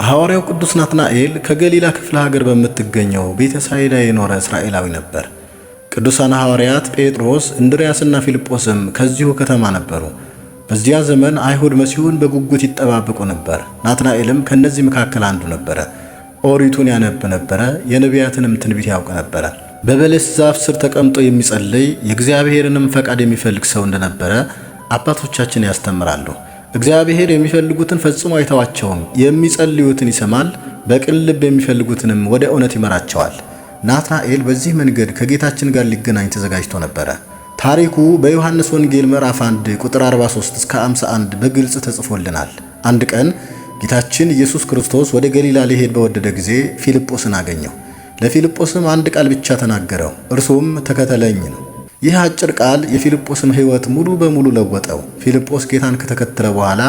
ሐዋርያው ቅዱስ ናትናኤል ከገሊላ ክፍለ ሀገር በምትገኘው ቤተሳይዳ የኖረ እስራኤላዊ ነበር። ቅዱሳን ሐዋርያት ጴጥሮስ፣ እንድርያስና ፊልጶስም ከዚሁ ከተማ ነበሩ። በዚያ ዘመን አይሁድ መሲሁን በጉጉት ይጠባበቁ ነበር። ናትናኤልም ከነዚህ መካከል አንዱ ነበረ። ኦሪቱን ያነብ ነበረ፣ የነቢያትንም ትንቢት ያውቅ ነበረ። በበለስ ዛፍ ስር ተቀምጦ የሚጸልይ የእግዚአብሔርንም ፈቃድ የሚፈልግ ሰው እንደነበረ አባቶቻችን ያስተምራሉ። እግዚአብሔር የሚፈልጉትን ፈጽሞ አይተዋቸውም፣ የሚጸልዩትን ይሰማል፣ በቅን ልብ የሚፈልጉትንም ወደ እውነት ይመራቸዋል። ናትናኤል በዚህ መንገድ ከጌታችን ጋር ሊገናኝ ተዘጋጅቶ ነበረ። ታሪኩ በዮሐንስ ወንጌል ምዕራፍ 1 ቁጥር 43 እስከ 51 በግልጽ ተጽፎልናል። አንድ ቀን ጌታችን ኢየሱስ ክርስቶስ ወደ ገሊላ ሊሄድ በወደደ ጊዜ ፊልጶስን አገኘው። ለፊልጶስም አንድ ቃል ብቻ ተናገረው፣ እርሱም ተከተለኝ ነው። ይህ አጭር ቃል የፊልጶስን ሕይወት ሙሉ በሙሉ ለወጠው። ፊልጶስ ጌታን ከተከተለ በኋላ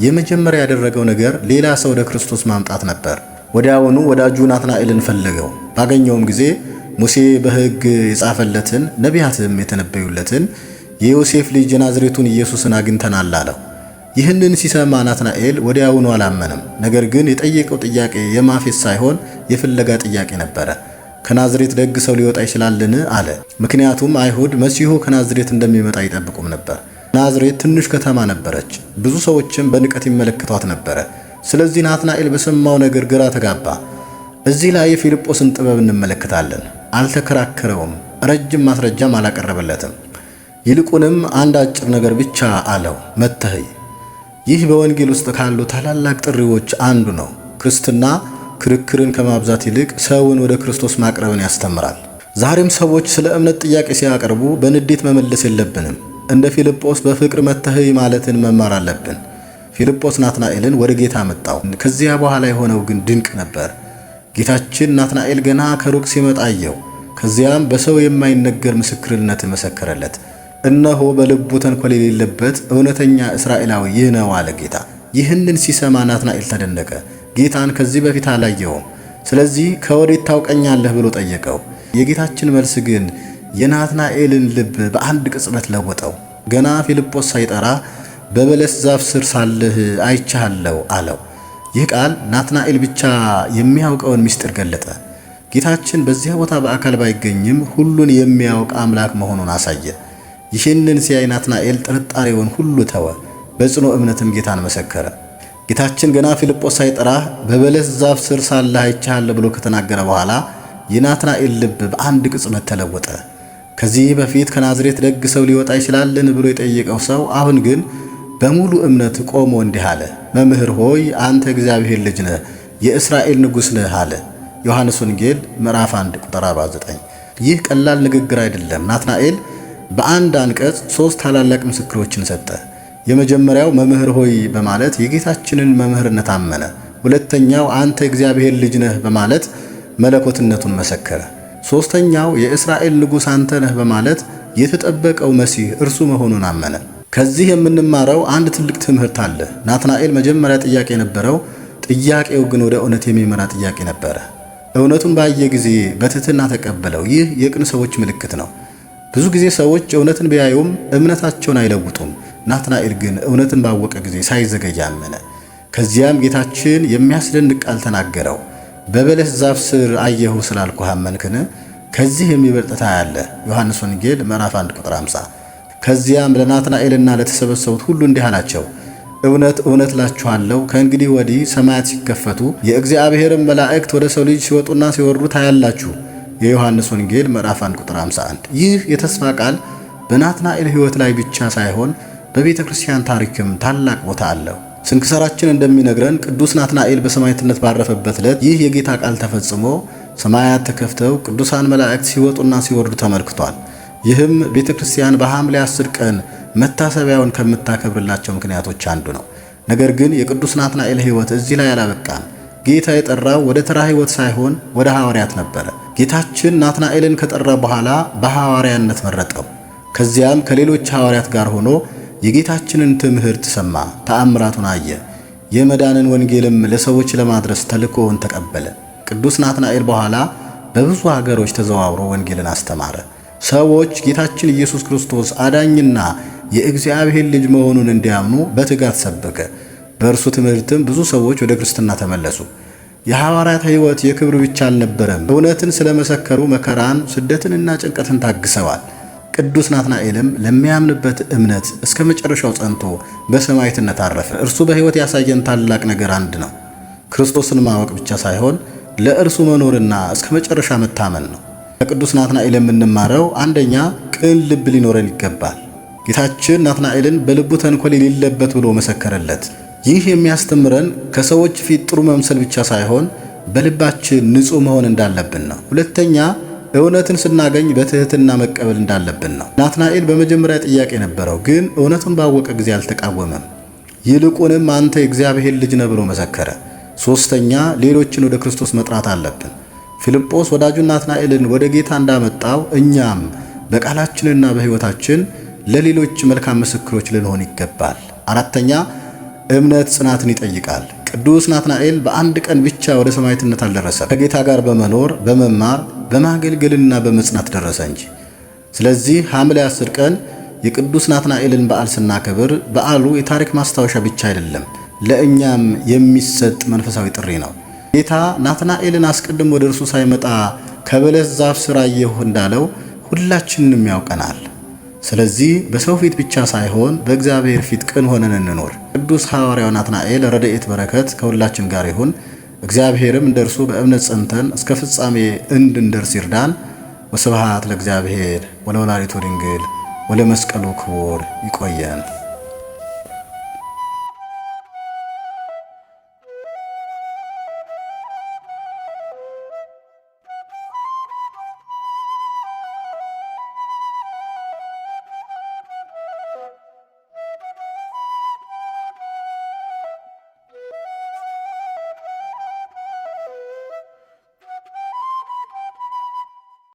የመጀመሪያ ያደረገው ነገር ሌላ ሰው ወደ ክርስቶስ ማምጣት ነበር። ወዲያውኑ ወዳጁ ናትናኤልን ፈለገው። ባገኘውም ጊዜ ሙሴ በሕግ የጻፈለትን ነቢያትም የተነበዩለትን የዮሴፍ ልጅ የናዝሬቱን ኢየሱስን አግኝተናል አለው። ይህንን ሲሰማ ናትናኤል ወዲያውኑ አላመነም። ነገር ግን የጠየቀው ጥያቄ የማፌዝ ሳይሆን የፍለጋ ጥያቄ ነበረ። ከናዝሬት ደግ ሰው ሊወጣ ይችላልን? አለ። ምክንያቱም አይሁድ መሲሁ ከናዝሬት እንደሚመጣ ይጠብቁም ነበር። ናዝሬት ትንሽ ከተማ ነበረች። ብዙ ሰዎችም በንቀት ይመለከቷት ነበረ። ስለዚህ ናትናኤል በሰማው ነገር ግራ ተጋባ። እዚህ ላይ የፊልጶስን ጥበብ እንመለከታለን። አልተከራከረውም፣ ረጅም ማስረጃም አላቀረበለትም። ይልቁንም አንድ አጭር ነገር ብቻ አለው፣ መተህይ። ይህ በወንጌል ውስጥ ካሉ ታላላቅ ጥሪዎች አንዱ ነው። ክርስትና ክርክርን ከማብዛት ይልቅ ሰውን ወደ ክርስቶስ ማቅረብን ያስተምራል። ዛሬም ሰዎች ስለ እምነት ጥያቄ ሲያቀርቡ በንዴት መመለስ የለብንም። እንደ ፊልጶስ በፍቅር መተህይ ማለትን መማር አለብን። ፊልጶስ ናትናኤልን ወደ ጌታ መጣው። ከዚያ በኋላ የሆነው ግን ድንቅ ነበር። ጌታችን ናትናኤል ገና ከሩቅ ሲመጣ አየው። ከዚያም በሰው የማይነገር ምስክርነት መሰከረለት። እነሆ በልቡ ተንኮል የሌለበት እውነተኛ እስራኤላዊ ይህ ነው አለ ጌታ። ይህንን ሲሰማ ናትናኤል ተደነቀ። ጌታን ከዚህ በፊት አላየውም። ስለዚህ ከወዴት ታውቀኛለህ ብሎ ጠየቀው። የጌታችን መልስ ግን የናትናኤልን ልብ በአንድ ቅጽበት ለወጠው። ገና ፊልጶስ ሳይጠራ በበለስ ዛፍ ስር ሳለህ አይቻለሁ አለው። ይህ ቃል ናትናኤል ብቻ የሚያውቀውን ምስጢር ገለጠ። ጌታችን በዚያ ቦታ በአካል ባይገኝም ሁሉን የሚያውቅ አምላክ መሆኑን አሳየ። ይህንን ሲያይ ናትናኤል ጥርጣሬውን ሁሉ ተወ። በጽኑ እምነትም ጌታን መሰከረ። ጌታችን ገና ፊልጶስ ሳይጠራህ በበለስ ዛፍ ስር ሳለህ አይቻለሁ ብሎ ከተናገረ በኋላ የናትናኤል ልብ በአንድ ቅጽበት ተለወጠ። ከዚህ በፊት ከናዝሬት ደግ ሰው ሊወጣ ይችላልን ብሎ የጠየቀው ሰው አሁን ግን በሙሉ እምነት ቆሞ እንዲህ አለ፣ መምህር ሆይ አንተ እግዚአብሔር ልጅ ነህ፣ የእስራኤል ንጉሥ ነህ አለ። ዮሐንስ ወንጌል ምዕራፍ 1 ቁጥር 49። ይህ ቀላል ንግግር አይደለም። ናትናኤል በአንድ አንቀጽ 3 ታላላቅ ምስክሮችን ሰጠ። የመጀመሪያው መምህር ሆይ በማለት የጌታችንን መምህርነት አመነ። ሁለተኛው አንተ እግዚአብሔር ልጅ ነህ በማለት መለኮትነቱን መሰከረ። ሶስተኛው የእስራኤል ንጉሥ አንተ ነህ በማለት የተጠበቀው መሲህ እርሱ መሆኑን አመነ። ከዚህ የምንማረው አንድ ትልቅ ትምህርት አለ። ናትናኤል መጀመሪያ ጥያቄ የነበረው፣ ጥያቄው ግን ወደ እውነት የሚመራ ጥያቄ ነበረ። እውነቱን ባየ ጊዜ በትህትና ተቀበለው። ይህ የቅን ሰዎች ምልክት ነው። ብዙ ጊዜ ሰዎች እውነትን ቢያዩም እምነታቸውን አይለውጡም። ናትናኤል ግን እውነትን ባወቀ ጊዜ ሳይዘገይ አመነ። ከዚያም ጌታችን የሚያስደንቅ ቃል ተናገረው። በበለስ ዛፍ ስር አየሁ ስላልኩህ አመንክን? ከዚህ የሚበልጥ ታያለህ። ዮሐንስ ወንጌል ምዕራፍ 1 ቁጥር 50። ከዚያም ለናትናኤልና ለተሰበሰቡት ሁሉ እንዲህ አላቸው፣ እውነት እውነት እላችኋለሁ ከእንግዲህ ወዲህ ሰማያት ሲከፈቱ የእግዚአብሔርን መላእክት ወደ ሰው ልጅ ሲወጡና ሲወርዱ ታያላችሁ። የዮሐንስ ወንጌል ምዕራፍ 1 ቁጥር 51። ይህ የተስፋ ቃል በናትናኤል ሕይወት ላይ ብቻ ሳይሆን በቤተ ክርስቲያን ታሪክም ታላቅ ቦታ አለው። ስንክሳራችን እንደሚነግረን ቅዱስ ናትናኤል በሰማዕትነት ባረፈበት ዕለት ይህ የጌታ ቃል ተፈጽሞ ሰማያት ተከፍተው ቅዱሳን መላእክት ሲወጡና ሲወርዱ ተመልክቷል። ይህም ቤተ ክርስቲያን በሐምሌ 10 ቀን መታሰቢያውን ከምታከብርላቸው ምክንያቶች አንዱ ነው። ነገር ግን የቅዱስ ናትናኤል ሕይወት እዚህ ላይ አላበቃም። ጌታ የጠራው ወደ ተራ ሕይወት ሳይሆን ወደ ሐዋርያት ነበረ። ጌታችን ናትናኤልን ከጠራ በኋላ በሐዋርያነት መረጠው። ከዚያም ከሌሎች ሐዋርያት ጋር ሆኖ የጌታችንን ትምህርት ሰማ፣ ተአምራቱን አየ። የመዳንን ወንጌልም ለሰዎች ለማድረስ ተልእኮውን ተቀበለ። ቅዱስ ናትናኤል በኋላ በብዙ ሀገሮች ተዘዋውሮ ወንጌልን አስተማረ። ሰዎች ጌታችን ኢየሱስ ክርስቶስ አዳኝና የእግዚአብሔር ልጅ መሆኑን እንዲያምኑ በትጋት ሰበከ። በእርሱ ትምህርትም ብዙ ሰዎች ወደ ክርስትና ተመለሱ። የሐዋርያት ሕይወት የክብር ብቻ አልነበረም። እውነትን ስለመሰከሩ መከራን፣ ስደትንና ጭንቀትን ታግሰዋል። ቅዱስ ናትናኤልም ለሚያምንበት እምነት እስከ መጨረሻው ጸንቶ በሰማዕትነት አረፈ። እርሱ በሕይወት ያሳየን ታላቅ ነገር አንድ ነው። ክርስቶስን ማወቅ ብቻ ሳይሆን ለእርሱ መኖርና እስከ መጨረሻ መታመን ነው። ከቅዱስ ናትናኤል የምንማረው አንደኛ፣ ቅን ልብ ሊኖረን ይገባል። ጌታችን ናትናኤልን በልቡ ተንኮል የሌለበት ብሎ መሰከረለት። ይህ የሚያስተምረን ከሰዎች ፊት ጥሩ መምሰል ብቻ ሳይሆን በልባችን ንጹሕ መሆን እንዳለብን ነው። ሁለተኛ፣ እውነትን ስናገኝ በትህትና መቀበል እንዳለብን ነው። ናትናኤል በመጀመሪያ ጥያቄ ነበረው፣ ግን እውነቱን ባወቀ ጊዜ አልተቃወመም። ይልቁንም አንተ የእግዚአብሔር ልጅ ነህ ብሎ መሰከረ። ሶስተኛ፣ ሌሎችን ወደ ክርስቶስ መጥራት አለብን። ፊልጶስ ወዳጁን ናትናኤልን ወደ ጌታ እንዳመጣው እኛም በቃላችንና በሕይወታችን ለሌሎች መልካም ምስክሮች ልንሆን ይገባል። አራተኛ፣ እምነት ጽናትን ይጠይቃል። ቅዱስ ናትናኤል በአንድ ቀን ብቻ ወደ ሰማዕትነት አልደረሰም። ከጌታ ጋር በመኖር በመማር በማገልገልና በመጽናት ደረሰ እንጂ። ስለዚህ ሐምሌ 10 ቀን የቅዱስ ናትናኤልን በዓል ስናከብር በዓሉ የታሪክ ማስታወሻ ብቻ አይደለም፣ ለእኛም የሚሰጥ መንፈሳዊ ጥሪ ነው። ጌታ ናትናኤልን አስቀድሞ ወደ እርሱ ሳይመጣ ከበለስ ዛፍ ስር አየሁ እንዳለው ሁላችንንም ያውቀናል። ስለዚህ በሰው ፊት ብቻ ሳይሆን በእግዚአብሔር ፊት ቅን ሆነን እንኖር። ቅዱስ ሐዋርያው ናትናኤል ረድኤት በረከት ከሁላችን ጋር ይሁን። እግዚአብሔርም እንደርሱ በእምነት ጸንተን እስከ ፍጻሜ እንድንደርስ ይርዳን። ወስብሐት ለእግዚአብሔር ወለወላዲቱ ድንግል ወለመስቀሉ ክቡር። ይቆየን።